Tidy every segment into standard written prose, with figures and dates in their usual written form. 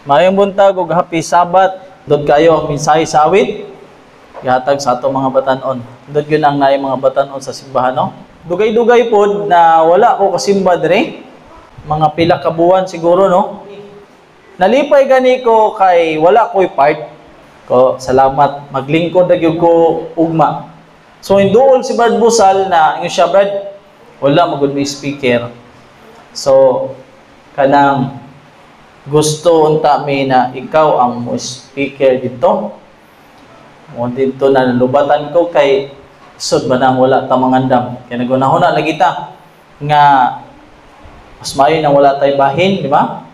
Mayong buntag ug happy Sabat. Dod kayo ang mensahe sa awit. Gihatag sa atong mga batan-on. Dod gyud ang naay mga batan-on sa simbahan, no? Dugay-dugay pod na wala ko kasimba dire. Mga pila ka buwan siguro, no? Nalipay gani ko kay wala ko'y part. Ko salamat maglingkod na gyud ko ugma. So induol si Brad Busal na ingon siya, Brad, wala magud may speaker. So kanang gusto unta mi na ikaw ang mo speaker dito. Mo dito na lubatan ko kay sud ba nang wala ta mangandam. Kay nagunahuna lagi ta nga mas maayo na wala tay bahin, di ba?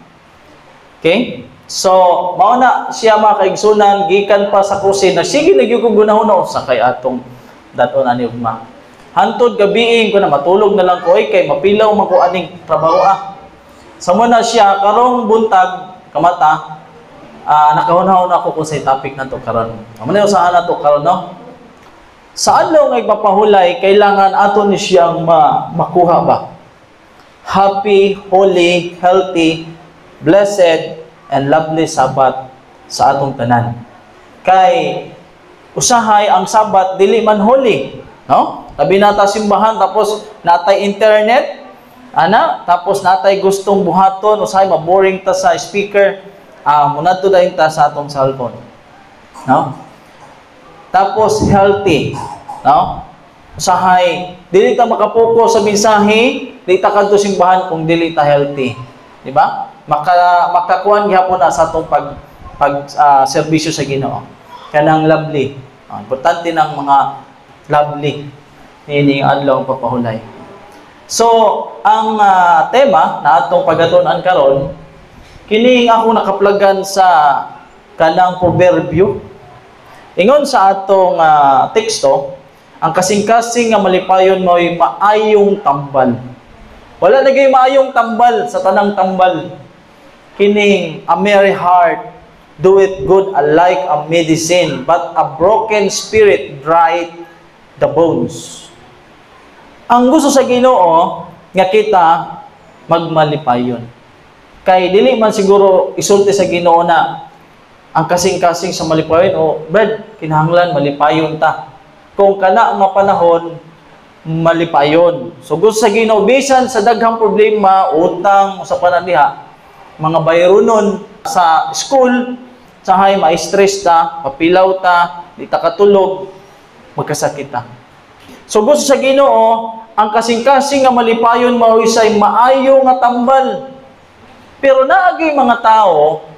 Okay? So, mao na siya makaigsunan gikan pa sa krus na sige nagyud ko gunahuna sa kay atong daton ani ugma. Hantod gabiing ko na matulog na lang ko kay mapilaw man ko aning trabaho Samo na siya karong buntag kamata nakahunahon ako kung sa topic na to karon. Amo na usahan na to karon, no? Sa adlaw nga ipapahulay kailangan ato ni siyang makuha ba? Happy, holy, healthy, blessed, and lovely Sabat sa atong tanan. Kay usahay ang Sabat dili man holy, no? Tabi nata simbahan tapos natay internet, tapos natay gustong buhaton usahay maboring ta sa speaker, muna to dayon ta sa atong cellphone, no? Tapos healthy, no? Usahay dili ta makapokus sa mensahe, dili ta kadto simbahan kung dili ta healthy, di ba? Makakuan gihapon na sa atong serbisyo sa Ginoo. Kanang lovely. Importante ng mga lovely ini adlaw papahulay. So, ang tema na atong pagatunan karon kini ako nakaplagan sa kanang proverbio. Ingon sa atong teksto, ang kasing-kasing nga malipayon mo'y maayong tambal. Wala lagi maayong tambal sa tanang tambal. Kining a merry heart doeth good alike a medicine, but a broken spirit drieth the bones. Ang gusto sa Ginoo nga kita magmalipayon. Kay dili man siguro isulti sa Ginoo na ang kasing-kasing sa malipayon Brad, kinahanglan malipayon ta. Kung kana nga panahon malipayon. So gusto sa Ginoo bisan sa daghang problema, utang sa pananiha, mga bayronon sa school, sahay ma-stress ta, papilaw ta, di ta katulog, magkasakit ta. So gusto sa Ginoo, ang kasing-kasing nga malipayon mao isay maayo nga tambal. Pero naagay mga tao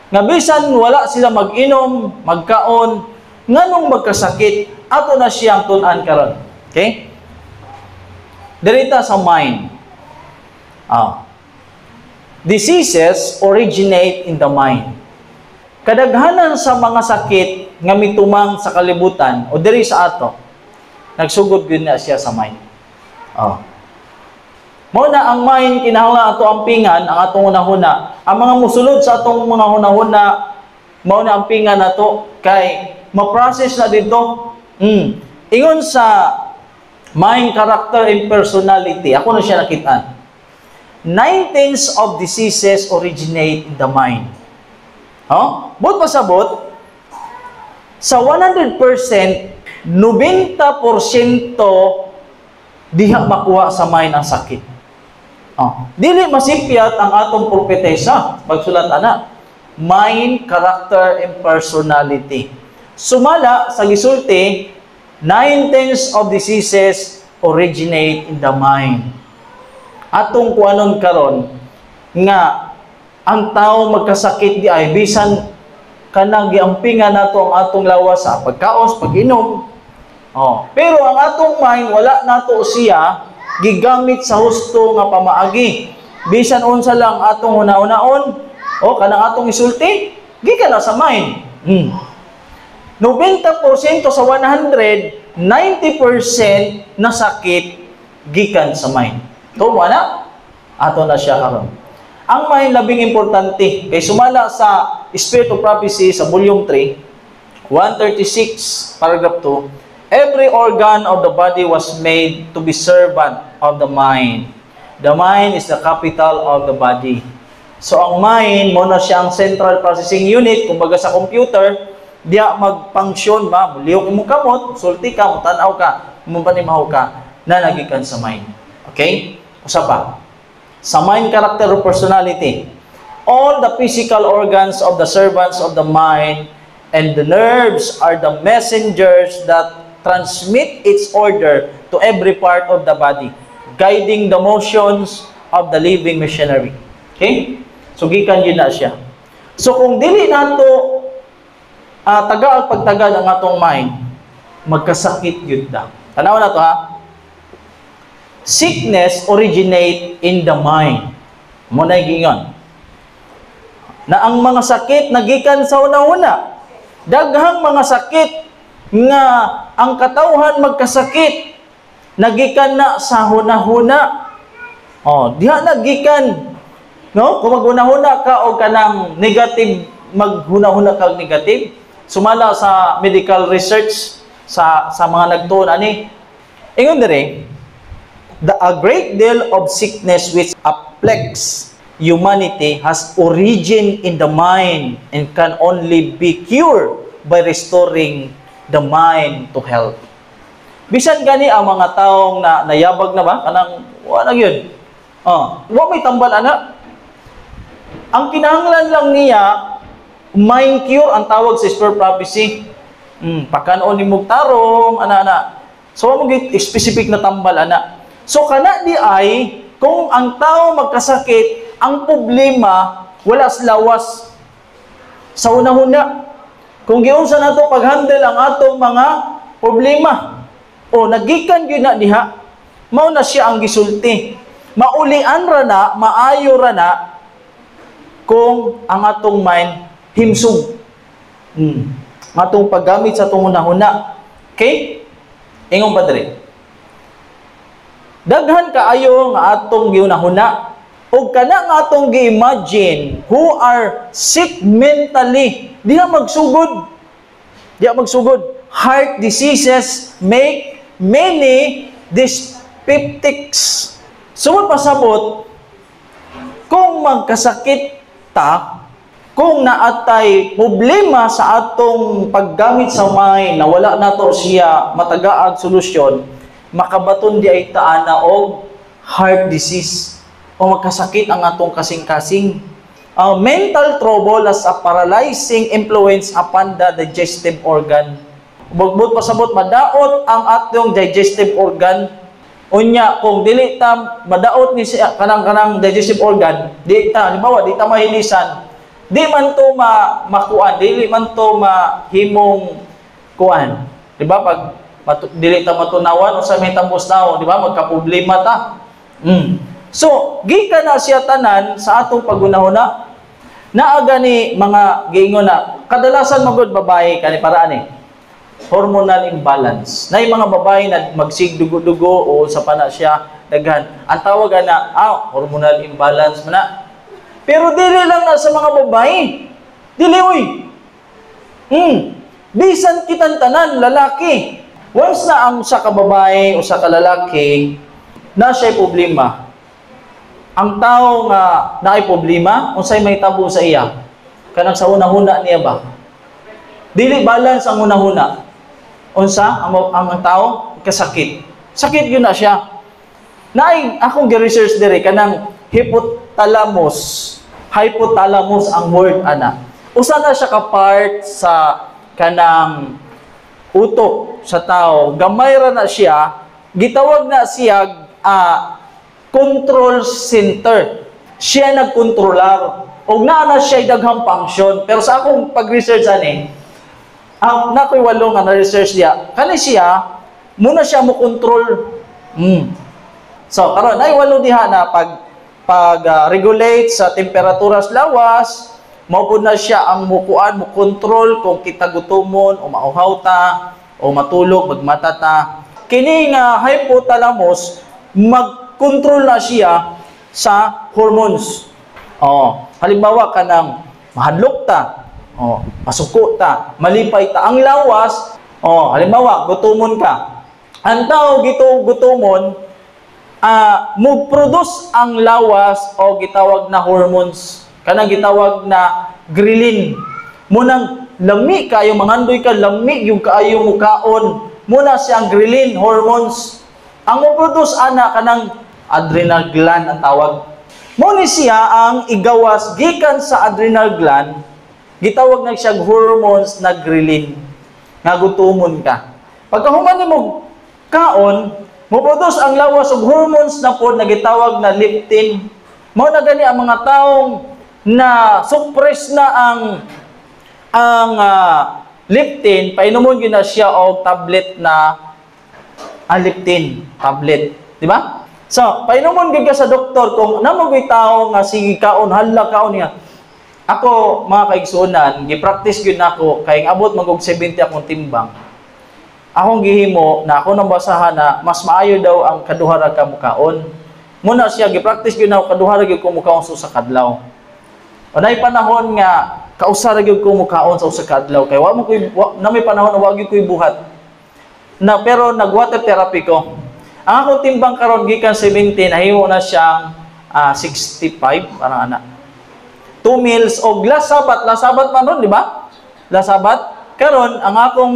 nga bisan wala sila mag-inom, magkaon, nganong magkasakit, ato na siyang tun-an karon. Okay? Dirita sa mind. Diseases originate in the mind. Kadaghanan sa mga sakit nga mitumang sa kalibutan o diri sa ato, nagsugod gyud na siya sa mind. Mao na ang mind kinahanglan ato ampingan ang atong hunahuna. Ang mga musulod sa atong mga hunahuna mao na ampingan nato kay ma-process na dito. Ingon sa mind, character, and personality, ako na siya nakitaan. 9/10 of diseases originate in the mind. Bot pasabot, sa 100%, 90% diha makuha sa mind ang sakit. Dili masipyat ang atong propetesa, magsulat ana, mind, character, and personality. Sumala sa gisulti, 9/10 of diseases originate in the mind. Atong kuanon karon nga ang tao magkasakit di ay bisan kanang giampingan nato ang atong lawas sa pagkaos, pag-inom. Pero ang atong mind wala nato siya gigamit sa husto nga pamaagi. Bisan unsa lang atong hunaon-hunaon kanang atong isulti, gikan na sa mind. 90% sa 100, 90% na sakit gikan sa mind. Tuwa na? Ato na siya karon. Ang mind labing importante kay sumala sa Spirit of Prophecy sa volume 3, 136 paragraph 2, every organ of the body was made to be servant of the mind. The mind is the capital of the body. So ang mind mo na siyang central processing unit, kumbaga sa computer, diya mag-function ba, liyok imong kamot, sulti ka, mutanaw ka, mupanimaw ka, na nagikan sa mind. Okay? Usa pa. Sa mind, character, or personality, all the physical organs of the servants of the mind and the nerves are the messengers that transmit its order to every part of the body, guiding the motions of the living machinery. Okay? So, gikan yun na siya. So, kung dili nato taga ang pagtaga ng atong mind, magkasakit yun na. Tanaw na to ha. Sickness originate in the mind. Muna gingon. Na ang mga sakit nagikan sa una-una. Daghang mga sakit nga ang katawhan magkasakit nagikan na sa huna-huna. Oh, diha nagikan. No? Kung maghuna-huna ka o kanang negative, maghuna-huna ka negative, sumala sa medical research sa mga nagtuon ani. Ingon dire, a great deal of sickness which afflicts humanity has origin in the mind and can only be cured by restoring the mind to health. Bisan gani ang mga taong na nayabag na ba kanang wala gyud. Wa may tambal ana. Ang kinahanglan lang niya mind cure ang tawag sa spiritual prophecy. Pakanon ni mugtarong ana. So mo gid specific na tambal ana. So kana di ay kung ang tao magkasakit, ang problema wala sa lawas sa una-una. Kung giunsa nato pag-handle ang atong mga problema o nagikan gyud na diha, mao na siya ang gisulti. Maulian ra na, maayo ra na kung ang atong mind himsog. Atong paggamit sa atong una-una. Okay? Ingon pa diri. Daghan kaayo nga atong giunahuna ug kana nga atong gi-imagine who are sick mentally, diha magsugod. Diha magsugod. Heart diseases make many dyspeptics. Sumot pasabot kung magkasakit ta, kung naatay problema sa atong paggamit sa mind na wala nato siya matagaag solusyon, makabaton di ay taana og heart disease o magkasakit ang atong kasing-kasing. Mental trouble has a paralyzing influence upon the digestive organ. Bugbot pasabot madaot ang atong digestive organ. Unya kung dili ta madaot ni siya kanang digestive organ, di ta halimbawa di ta mahilisan, di man to makuan, dili man to mahimong kuan. Di ba pag dili ta matunawan o sa may tambos tao, di ba magka-problema ta. So, gikan na siya tanan sa atong pagunahuna. Naaga ni mga giingon na kadalasan magud babae kani para ani hormonal imbalance. Na mga babae na magsigdugo-dugo o sa pana siya daghan. Ang tawag na hormonal imbalance man. Pero dili lang na sa mga babae. Dili oy. Bisan kitang tanan lalaki. Once na ang sa kababae o sa kalalaki na siya'y problema, ang tao nga naay problema, unsay may tabo sa iya? Kanang sa una-huna niya ba? Dili balance ang una-huna. Unsa ang tao kasakit. Sakit yun na siya. Naay akong gi-research diri kanang hypothalamus. Hypothalamus ang word ana. Usa na siya ka part sa kanang utok sa tao. Gamay ra na siya. Gitawag na siya control center. Siya nagkontrolar. Og naa na siya daghang function. Pero sa akong pag-research ani, nakoy walong nga na-research niya. Kani siya, muna siya mo control. So, karon ay walo diha na pag-regulate sa temperatura sa lawas, mao na siya ang mukuan mo control kung kita gutomon o mauhaw ta o matulog magmata ta. Kini nga hypothalamus mag-control na siya sa hormones. Halimbawa kanang mahadlok ta, pasuko ta, malipay ta ang lawas, halimbawa gutomon ka. Ang tao gutomon mo produce ang lawas o gitawag na hormones. Kanang gitawag na ghrelin. Munang lami kayo, mangandoy ka, lami yung kaayo mukaon. Muna siyang ghrelin hormones. Ang mo-produce ana kanang adrenal gland ang tawag. Muna siya ang igawas gikan sa adrenal gland. Gitawag na siyang hormones na ghrelin. Nga gutumon ka. Pagkahuman nimo kaon, mo-produce ang lawas og hormones na pod na gitawag na leptin. Mao na gani ang mga taong na suppress na ang leptin, painomon gyud na siya og tablet na leptin tablet, di ba? So, painomon gyud ka sa doktor kung namogoy tao nga sige kaon hala kaon niya. Ako mga kaigsuonan, gi-practice gyud nako kay abot magog 70 akong timbang. Akong gihimo na ako nang basahan na mas maayo daw ang kaduha ra ka mukaon. Muna siya gi-practice gyud na kaduha ra gyud ko mukaon sa kadlaw. Unay panahon nga kausara gyud ko mukaon sa usa ka adlaw kay wa mo koy na may panahon na wa gyud koy buhat. Na pero nag-water therapy ko. Ang akong timbang karon gikan 70 nahimo na siyang 65 parang ana. 2 meals og last sabat man ron, di ba? Last sabat. Karon ang akong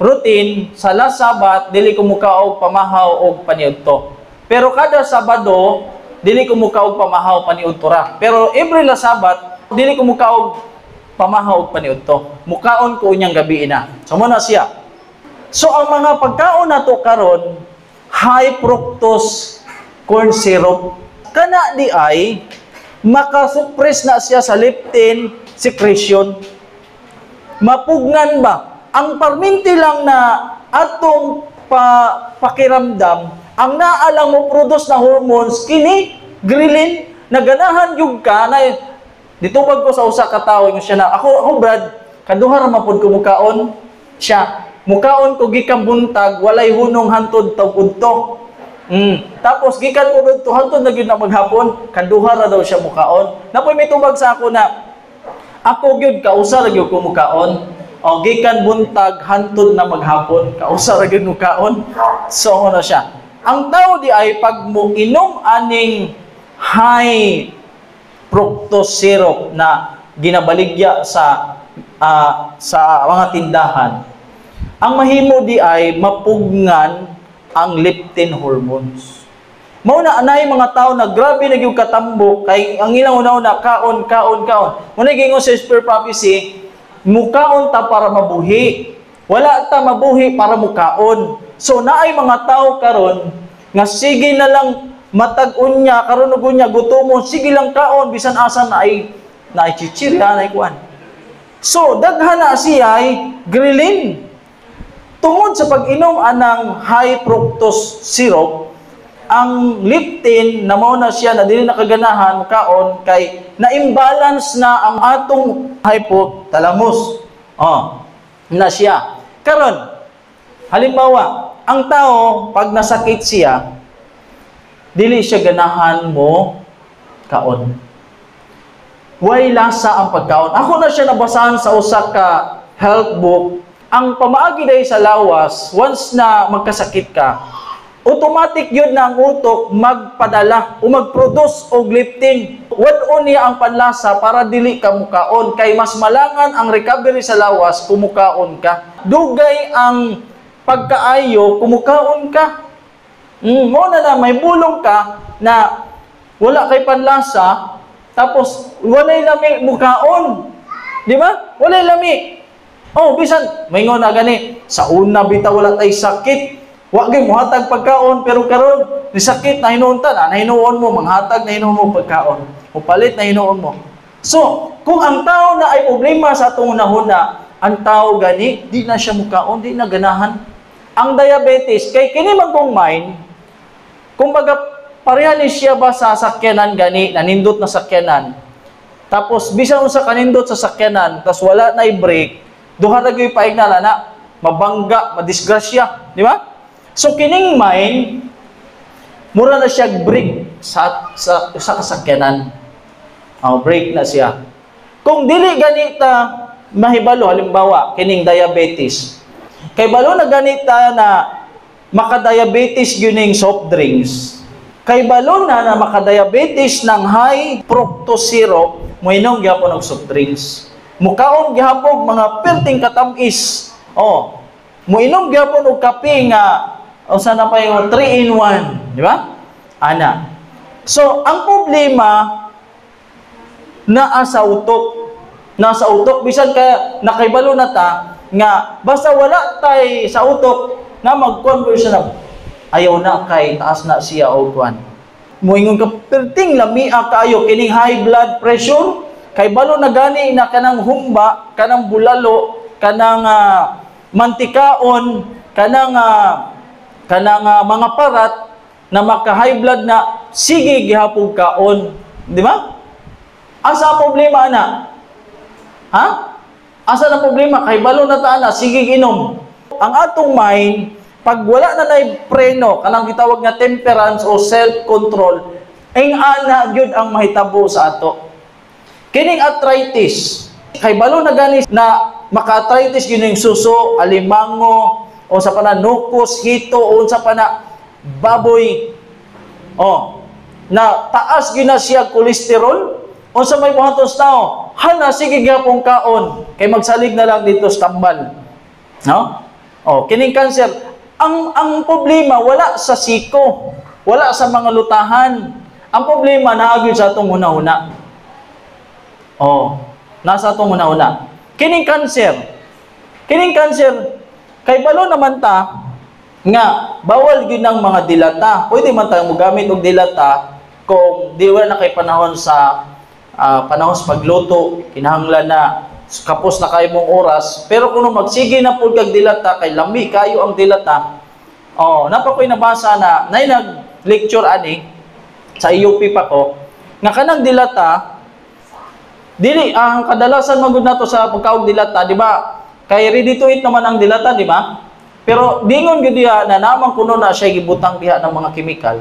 routine sa last sabat dili ko mukaog pamahaw og paniudto. Pero kada Sabado dili ko mukaog pamahaw paniudto ra. Pero every last sabat dili ko mukaog pamahaw og paniudto. Mukaon ko unyang gabi na. So mo na siya. So ang mga pagkaon nato karon high fructose corn syrup kana di ay makasuppress na siya sa leptin secretion. Mapugnan ba? Ang parminti lang na atong pakiramdam, ang naalang mo produce na hormones, kini, ghrelin, naganahan yung ka, na ditubag ko sa usa ka tawo, yung siya na, ako Brad, kaduha ra mapod ko mukaon, siya, mukaon ko gikan buntag, walay hunong hantod tag-udto. Tapos gikan ko to hantod na gyud na maghapon, kaduha ra daw siya mukaon. Napoy may tubag sa ako na ako gyud kausa ra gyud ko mukaon. O gikan buntag hantod na maghapon, kausa ra gyud mukaon. So na siya. Ang tao di ay pag mo inom aning high fructose syrup na ginabaligya sa mga tindahan. Ang mahimo di ay mapugnan ang leptin hormones. Mao na anay mga tao na grabe na gyud katambok kay ang ilang una-una kaon. Muna gingon sa Spare Prophecy, mukaon ta para mabuhi. Wala ta mabuhi para mukaon. So naay mga tao karon nga sige na lang matag-on niya karon ug unya gutomon, sige lang kaon bisan asa na ay chichirya na kuan. So daghan na siya ay ghrelin. Tungod sa pag-inom anang high fructose syrup, ang leptin na mao na siya na dili nakaganahan kaon kay na-imbalance na ang atong hypothalamus. Na siya. Karon, halimbawa, ang tao pag nasakit siya, dili siya ganahan mo kaon. Way lasa ang pagkaon. Ako na siya nabasahan sa usa ka health book. Ang pamaagi dahil sa lawas, once na magkasakit ka, automatic yun na ang utok magpadala o mag-produce og leptin. Wadon niya ang panlasa para dili ka mukaon. Kay mas malangan ang recovery sa lawas kung mukaon ka. Dugay ang pagkaayo kung mukaon ka. Mo na may bulong ka na wala kay panlasa, tapos walay lami mukaon. Di ba? Walay lami. Bisan, may na gani, sa una bitaw wala tay sakit. Wa gyud mohatag pagkaon, pero karon ni sakit na hinuon ta, na hinuon mo manghatag na hinuon mo pagkaon. Upalit na hinuon mo. So, kung ang tao na ay problema sa atong unahuna, ang tao gani di na siya mukaon, di na ganahan. Ang diabetes kay kini man kong mind, kumbaga pareha ni siya ba sa sakyanan gani, nanindot na sakyanan. Tapos bisan unsa kanindot sa sakyanan, tas wala na i-brake, duha ra gyud paigna na mabangga, madisgrasya, di ba? So kining mind mura na siya brake sa kasakyanan. Brake na siya. Kung dili ganita mahibalo halimbawa kining diabetes. Kay balo na ganita na maka-diabetes gyud ning soft drinks. Kay balon na makadiabetes ng high fructose syrup, moinom gyapon og soft drinks. Mukaon gyapon mga perting katamis. Oh, moinom gyapon og kape nga o sana pa yung 3-in-1, di ba? Ana. So, ang problema naa sa utok. Nasa utok bisan ka nakaibalo na ta nga basta wala tay sa utok na mag-conversion na ayaw na kay taas na siya o kuan. Moingon ka perting lamia kayo kining high blood pressure kay balo na gani na kanang humba, kanang bulalo, kanang mantikaon, kanang mga parat na maka-high blood na sige gihapon kaon, di ba? Asa problema ana? Ha? Asa na problema kay balo na ta na sige ginom. Ang atong mind pag wala na nay preno, kanang gitawag nga temperance o self-control, ang ana gyud ang mahitabo sa ato. Kining arthritis, kay balo na gani na maka-arthritis gyud ning suso, alimango, o sa pananukos, hito, o sa pana baboy. O, na taas gyud na siya kolesterol, o sa may buhatos tao, hala sige gyapon kaon, kay magsalig na lang dito sa tambal. No? O, kining cancer, ang problema wala sa siko, wala sa mga lutahan. Ang problema naagyo sa atong una-una. Oh, nasa atong una-una. Kining cancer, kay balo naman ta nga bawal gyud ng mga dilata. Pwede man tayong mogamit og dilata kung di wala na kay panahon sa pagluto, kinahanglan na kapos na kayo mong oras, pero kung magsige na po kag dilata, kay lami kayo ang dilata, napakoy nabasa na nag-lecture ani, sa IUP pa ko, nga kanang dilata, dili, ang kadalasan magud nato sa pagkaog dilata, di ba? Kay ready to eat naman ang dilata, di ba? Pero dingon gyud diha na namang kuno na siya gibutang diha ng mga chemical,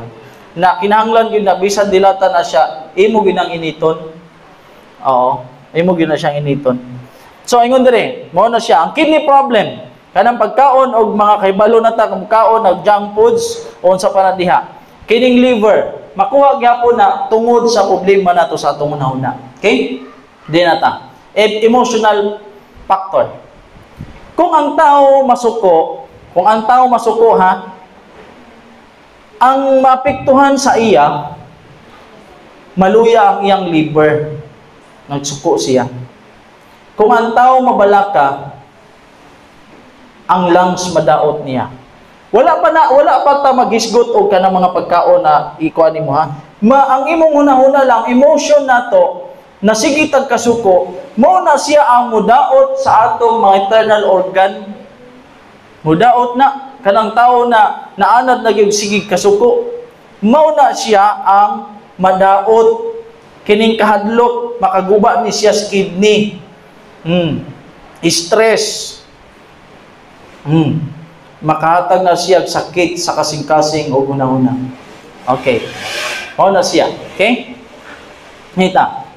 na kinahanglan gyud na bisan dilata na siya, imo gyud ang initon. Oo, imo gyud na siyang initon. So, ingon dire, mao na siya ang kidney problem. Kanang pagkaon og mga kaibalo na ta kaon og junk foods o sa panadiha. Kining liver, makuha gyapon na tungod sa problema nato sa atong una-una. Okay? Di na ta. Emotional factor. Kung ang tao masuko ha, ang maapektuhan sa iya, maluya ang iyang liver. Nagsuko siya. Kung ang tao mabalaka, ang lungs madaot niya. Wala pa ta magisgot og kanang mga pagkaon na ikuan nimo ha. Ang imong una-una lang emotion nato na sige tag kasuko, mao na siya ang mudaot sa atong mga internal organ. Mudaot na kanang tao na naanad na gyud sige kasuko, mao na siya ang madaot kining kahadlok, makaguba ni siya sa kidney. Stress. Makahatag na siya sakit sa kasing-kasing o una-una. Okay. O na siya. Okay? Hita.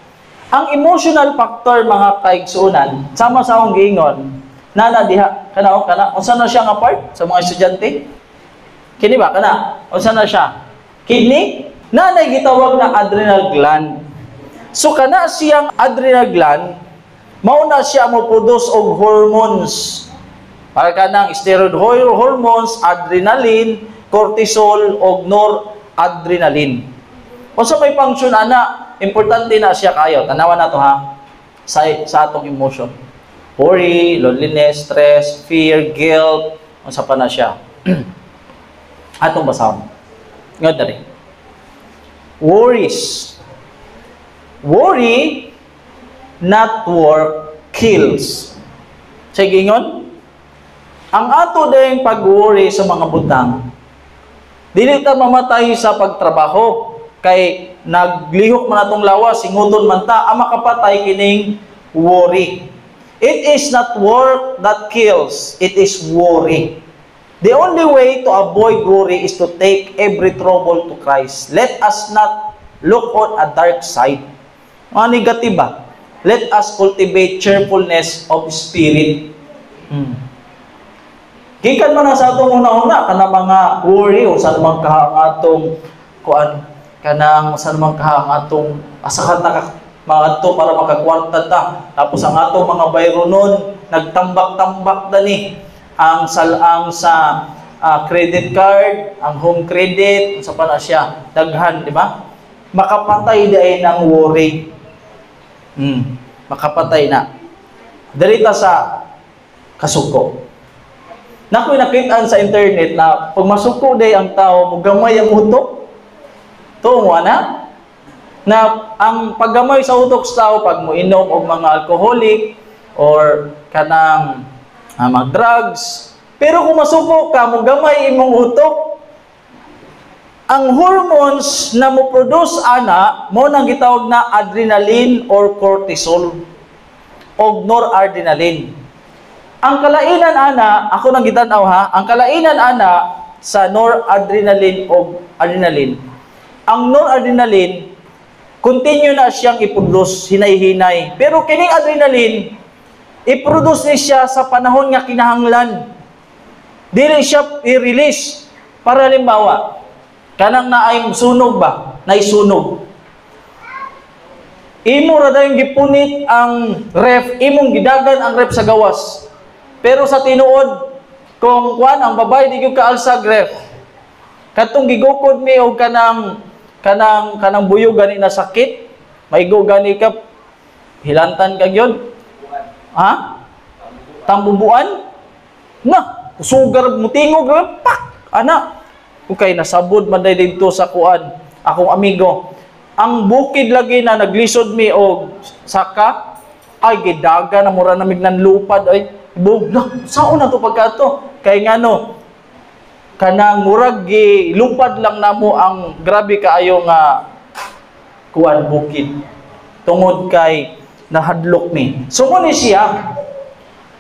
Ang emotional factor, mga kaigsuunan, sama sa akong giingon, nana diha, kana, unsa na siya nga part sa mga estudyante? Kini ba, kana? Unsa na siya? Kidney? Nanay gitawag na adrenal gland. So, kana siyang adrenal gland, mauna siya mo produce og hormones. Para kanang steroid hormones, adrenaline, cortisol, og noradrenaline. O sa may function ana, importante na siya kayo. Tanawan na to ha, sa atong emotion. Worry, loneliness, stress, fear, guilt, o sa pa na siya. Atong basahon. Ngod na rin. Worries. Worry, not work, kills. Sige ingon, ang ato ding pag-worry sa mga butang, dili ta mamatay sa pagtrabaho, kay naglihok man atong lawas, singuton man ta, ang makapatay kining worry. It is not work that kills, it is worry. The only way to avoid worry is to take every trouble to Christ. Let us not look on a dark side. Mga negatiba. Let us cultivate cheerfulness of spirit. Gikan man sa atong una-una kana mga worry o sa mga atong kuan kanang sa naman ka ang atong asahan na mga adto para makakwarta ta. Tapos ang atong mga bayro nun nagtambak-tambak dani ang sa credit card, ang home credit, sa pa na siya daghan, di ba? Makapatay dai ng worry. Makapatay na. Dirita sa kasuko. Nakoy nakitaan sa internet na pag masuko day ang tao, mugamay ang utok. Tuo mo na ang paggamay sa utok sa tao pag moinom og mga alcoholic or kanang mag-drugs. Pero kung masuko ka, mugamay imong utok, ang hormones na mo produce ana mo nang gitawag na adrenaline or cortisol o noradrenaline. Ang kalainan ana, ako nang gitanaw ha, ang kalainan ana sa noradrenaline o adrenaline. Ang noradrenaline continue na siyang i-produce hinay-hinay. Pero kining adrenaline i-produce ni siya sa panahon nga kinahanglan. Dili siya i-release para limbawa kanang naay sunog ba? Naisunog. Imo ra dayon gipunit ang ref, imong gidagan ang ref sa gawas. Pero sa tinuod, kung kuan ang babay di gyud kaalsag ref. Katong gigukod mi og kanang buyog gani na sakit, maigo gani ka hilantan ka gyud. Ha? Tambubuan? Na, sugar mutingog pak ana. Okay, nasabod man day dito sa kuan, akong amigo. Ang bukid lagi na naglisod mi og saka, ay gidaga na mura namig nan lupad ay. Saan na to pagkato? Kay ngano, kanang murag lupad lang namo ang grabe kaayo nga kuan bukid. Tungod kay nahadlok mi. So mo ni siya,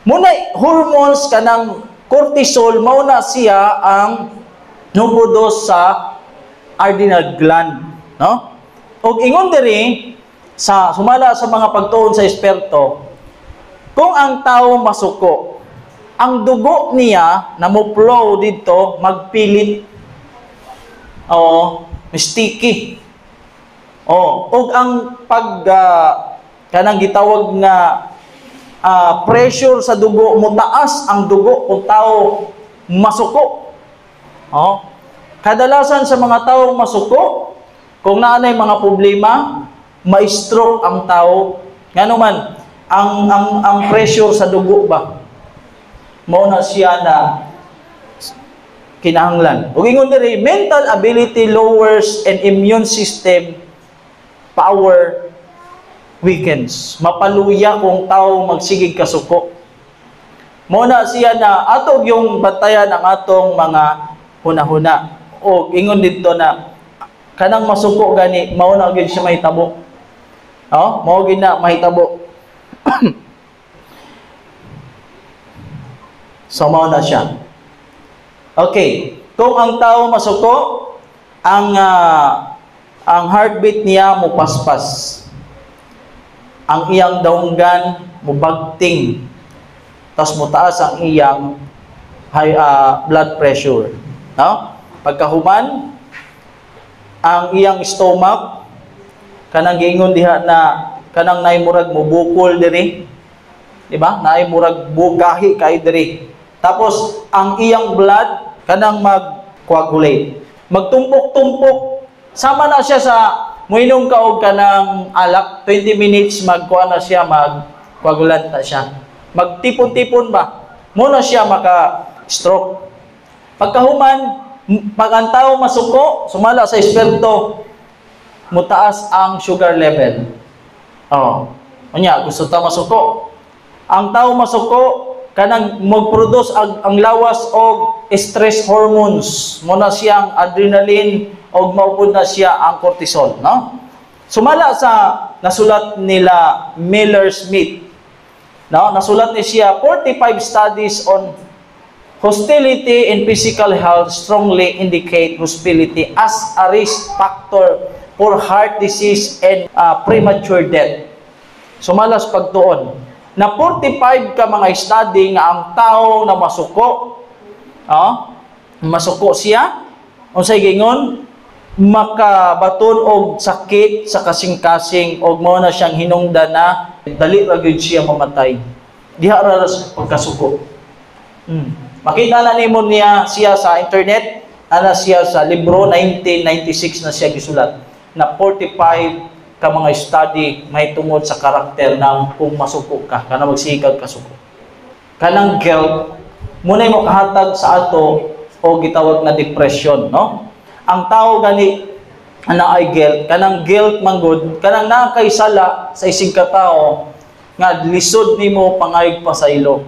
muna hormones kanang cortisol, mao na siya ang no-produce sa adrenal gland, no? Og ingon diri sa sumala sa mga pagtuon sa eksperto, kung ang tao masuko, ang dugo niya na mo flow dito magpilit o sticky. Og ang kanang gitawag nga pressure sa dugo mo taas ang dugo kung tao masuko. Kadalasan sa mga taong masuko, kung naanay mga problema, ma-stroke ang tao. Ngano man, ang pressure sa dugo ba? Mao na siya na kinahanglan. Ug ingon diri, mental ability lowers and immune system power weakens. Mapaluya kung tao magsigig kasuko. Mao na siya na atog yung batayan ang atong mga hunahuna. O ingon dito na kanang masuko gani mao na gyud siya mahitabo. Mao gyud na mahitabo. So mao na siya. Okay, kung ang tao masuko, ang heartbeat niya mo paspas. Ang iyang daunggan mo bagting. Tas mo taas ang iyang blood pressure. No? Pagkahuman, ang iyang stomach, kanang giingon diha na kanang naimurag mo bukol diri. Diba? Naimurag bugahi kay diri. Tapos, ang iyang blood, kanang mag-coagulate. Magtumpok-tumpok. Sama na siya sa muinom ka og kanang alak, 20 minutes magkuha na siya, mag-coagulant na siya. Magtipon-tipon ba? Muna siya maka-stroke. Pagkahuman, pag ang tao masuko, sumala sa eksperto, mutaas ang sugar level. Gusto ta masuko. Ang tao masuko, kanang mag-produce ang lawas og stress hormones. Muna siyang adrenaline og maupod na siya ang cortisol. No? Sumala sa nasulat nila Miller-Smith. No? Nasulat ni siya, 45 studies on hostility in physical health strongly indicate hostility as a risk factor for heart disease and premature death. Sumalas pagtuon na 45 ka mga study nga ang tao na masuko, masuko siya, unsay gingon, makabaton og sakit sa kasing-kasing og mao na siyang hinungdan na dali ra gyud siya mamatay. Diha ra sa pagkasuko. Makita na nimo siya sa internet, ana siya sa libro 1996 na siya gisulat na 45 ka mga study may tungod sa karakter ng kung masuko ka, kana magsikag kasuko. Kanang guilt muna mo kahatag sa ato o gitawag na depression, no? Ang tao gani ana ay guilt, kanang guilt manggod, kanang nakaisala sa isig ka tao nga lisod nimo pangayog pa sa ilo.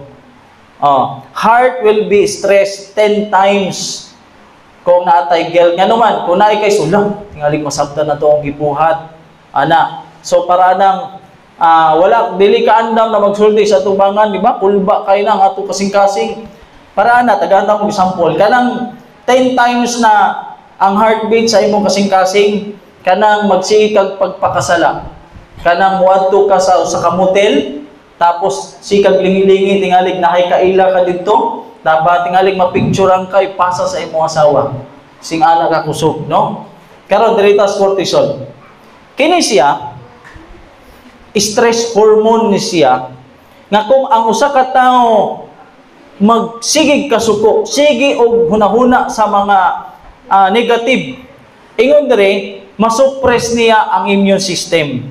Heart will be stressed 10 times kung naatay guilt. Nga naman, kung naay kay sulang, tingaling masabtan na to ang gibuhat. Ana. So para nang wala dili ka andam na magsulti sa tubangan, di ba? Pulba kay nang ato kasing-kasing. Para ana tagantang mo example, kanang 10 times na ang heartbeat sa imong kasing-kasing, kanang magsikag pagpakasala. Kanang muadto ka sa kamotel, tapos sikag lingi-lingi tingalig na kay kaila ka dito, dapat tingalig mapicturean kay pasa sa imong asawa. Sing ana ka kusog, no? Karon diritas cortisol. Kini siya stress hormone ni siya nga kung ang usa ka tawo magsigig kasuko, sige og hunahuna sa mga negative, ingon dire masuppress niya ang immune system.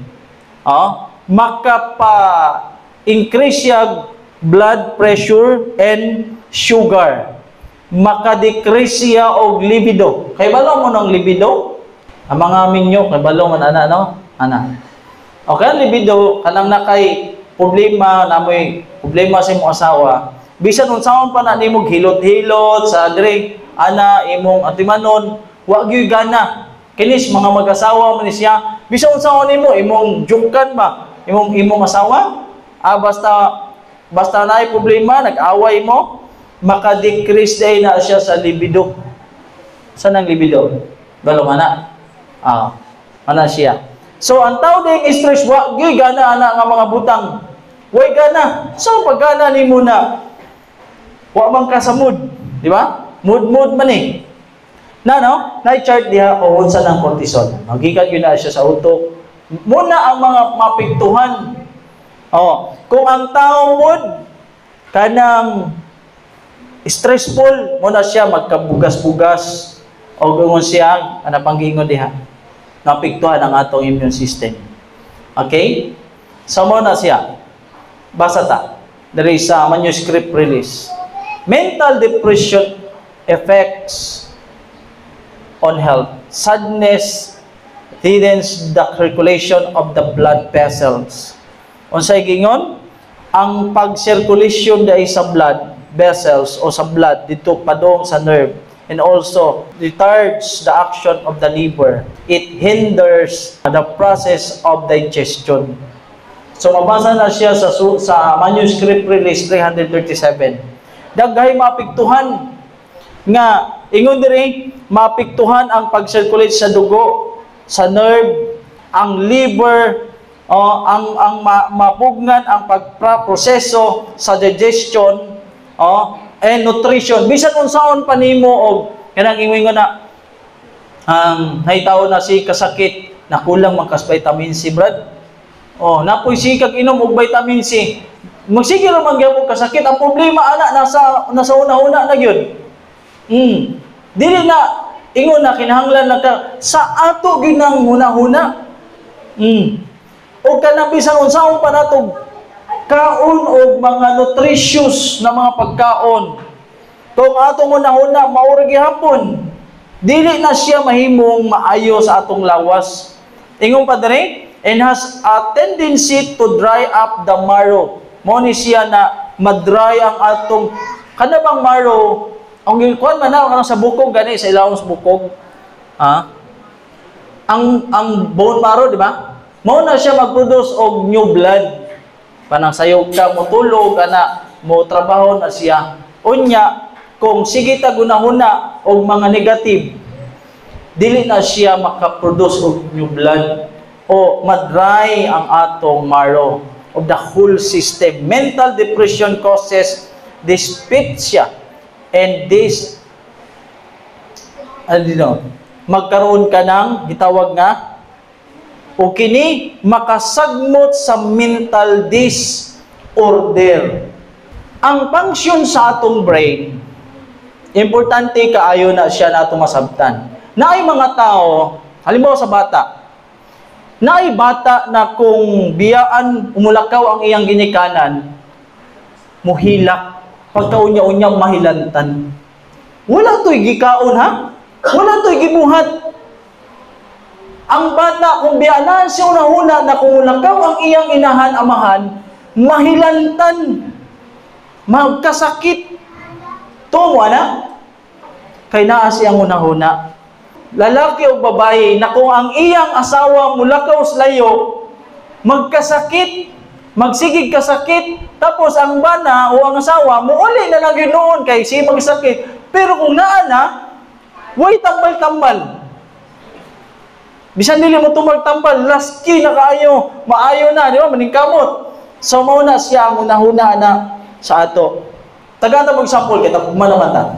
Makapa-increase siya blood pressure and sugar. Maka-decrease siya og libido. Kay balo mo ng libido? Ang mga minyo, kay balo man ana, no? Ana. Okay, ang libido, kanang nakay problema, namoy problema sa imong asawa, bisan unsaon pa na nimo hilot-hilot sa dire, ana, imong atimanon, wa gyud gana. Kinis mga mag-asawa man siya, bisan unsaon nimo imong jukan ba imong asawa, basta naay problema, nag-away mo, maka-decrease day na siya sa libido. Saan ang libido? Balo mana? Mana siya. So ang tao ding stress, wa gyud gana ana nga mga butang, way gana. So pag gana nimo na wa man ka sa mood, di ba? Mood man eh. No? Na-chart diha kung unsa ng cortisol. Magikan yun na siya sa utok. Muna ang mga mapiktuhan. Kung ang tao mood kanang stressful, muna siya magkabugas-bugas o gungon siya, ana panggingon diha. Napiktuhan ang atong immune system. Okay? So muna siya. Basa ta. There is a manuscript release. Mental depression affects on health. Sadness thickens the circulation of the blood vessels. Unsay gingon? Ang pag-circulation dai sa blood vessels o sa blood dito padong sa nerve, and also retards the action of the liver. It hinders the process of digestion. So mabasa na siya sa manuscript release 337. Daghay mapiktuhan nga ingon diri mapiktuhan ang pag-circulate sa dugo, sa nerve, ang liver, ang mapugnan ang pagproseso sa digestion, and nutrition. Bisan unsaon pa nimo og kanang ingon na nahitaw na si kasakit na kulang man kas vitamin C, brad. Napoy sikag inom og vitamin C. Magsige ra man gyapon kasakit. Ang problema ana nasa una-una na gyud. Dili na ingon na kinahanglan na sa ato ginang huna-huna. O kanang bisan unsaon pa nato kaon og mga nutritious na mga pagkaon. Kung atong una-una maura gihapon, dili na siya mahimong maayo sa atong lawas. Ingon pa diri, and has a tendency to dry up the marrow. Mo ni siya na madry ang atong kanabang marrow. Ang gikuan man na sa bukog gani sa ilawom sa bukog. Ang bone marrow, di ba? Mao na siya mag-produce og new blood. Panang sayog ka mo tulog ana mo trabaho na siya. Unya kung sige ta gunahuna og mga negative, dili na siya maka-produce og new blood o madry ang atong marrow of the whole system. Mental depression causes dyspepsia and magkaroon ka ng gitawag nga o kini makasagmot sa mental disorder. Ang function sa atong brain, importante kaayo na siya na masabtan. Naay mga tao, halimbawa sa bata, naay bata na kung biyaan umulakaw ang iyang ginikanan, muhilak, pagkaunya-unyang mahilantan. Wala to'y gikaon ha? Wala to'y gibuhat. Ang bata, kung biyaanan siya una-una na kung ulakaw ang iyang inahan, amahan, mahilantan, magkasakit. Tumo na? Kay naa siyang una-una. Lalaki o babae na kung ang iyang asawa mulakaw sa layo, magkasakit, magsigig kasakit, tapos ang bana o ang asawa, muuli na lang yun noon kay siya magsakit. Pero kung naa na, way tambal-tambal. Bisan dili mo tumagtambal, laski na kaayo, maayo na, di ba? Maningkamot. So, mauna siya ang una-una na sa ato. Tagata mag-sample kita, pumanamata.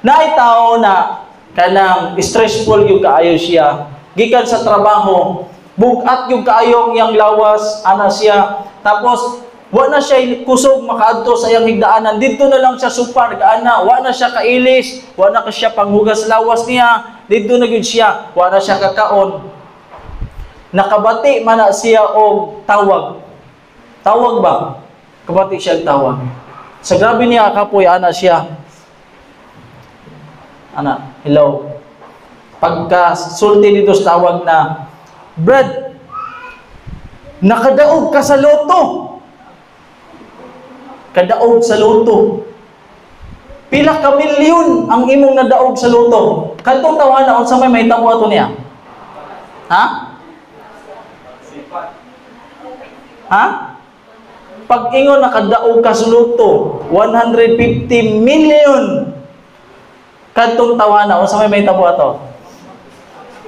Naay tao na kanang stressful yung kaayo siya, gikan sa trabaho, bugat yung kaayo yang lawas, ana siya, tapos, wa na siya kusog makaadto sa iyang higdaanan, dito na lang siya supar, kaana, wa na siya kailis, wa na siya panghugas lawas niya, dito na gyud siya, wa na siya kakaon. Nakabati man na siya og tawag. Tawag ba? Kabati siya tawag. Sa grabe niya kapoy, ana siya. Ana, hello. Pagka sulti dito sa tawag na, Brad, nakadaog ka sa loto. Kadaog sa loto. Pila ka milyon ang imong nadaog sa loto. Kadtong tawana unsa may mahitabo ato niya? Ha? Ha? Pag ingon nakadaog ka sa loto, 150 million. Kadtong tawana unsa may mahitabo ato?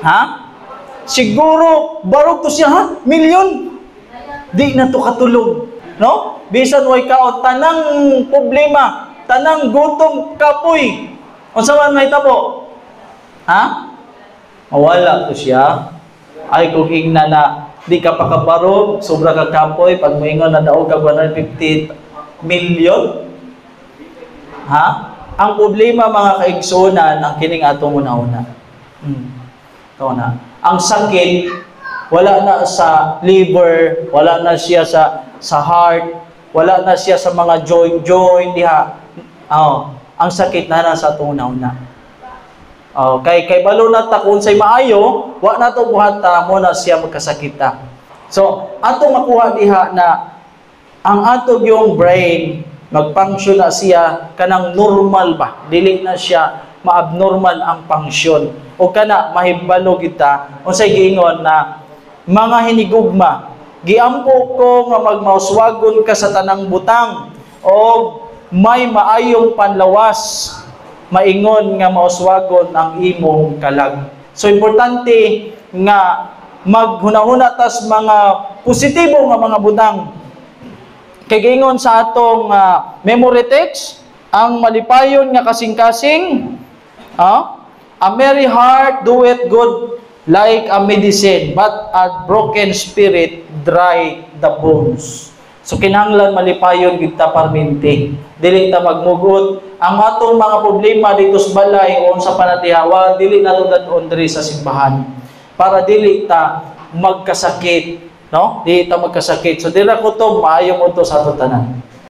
Ha? Siguro barog to siya ha? Milyon. Di na to katulog. No? Bisan way kaot tanang problema, tanang gutom kapoy. Unsa man mahitabo? Ha? Mawala to siya. Ay kung hingna na di ka pakabarog, sobra ka kapoy pag moingon na daog ka 150 million. Ha? Ang problema mga kaigsunan ang kining atong una-una. Ito na. Ang sakit wala na sa liver, wala na siya sa heart, wala na siya sa mga joint diha. Ang sakit na nasa atong una-una. Kay balo na ta kung say maayo, wa na to buhata mo na siya magkasakita. So, ato makuha diha na ang atog yung brain mag-function na siya kanang normal ba? Dili na siya ma-abnormal ang function. O kana mahibalo kita unsay giingon na mga hinigugma, giampo ko nga magmauswagon ka sa tanang butang o may maayong panlawas, maingon nga mauswagon ang imong kalag. So importante nga maghunahuna tas mga positibo nga mga butang. Kay giingon sa atong memory text, ang malipayon nga kasing-kasing, a merry heart doeth good like a medicine, but a broken spirit dry the bones. So kinahanglan malipayon kita parminti. Dili ta magmugot ang atong mga problema dito sa balay o sa panatihawa, dili nato dadon diri sa simbahan. Para dili ta magkasakit, no? Dili ta magkasakit. So dira ko to maayo mo to sa ato tanan.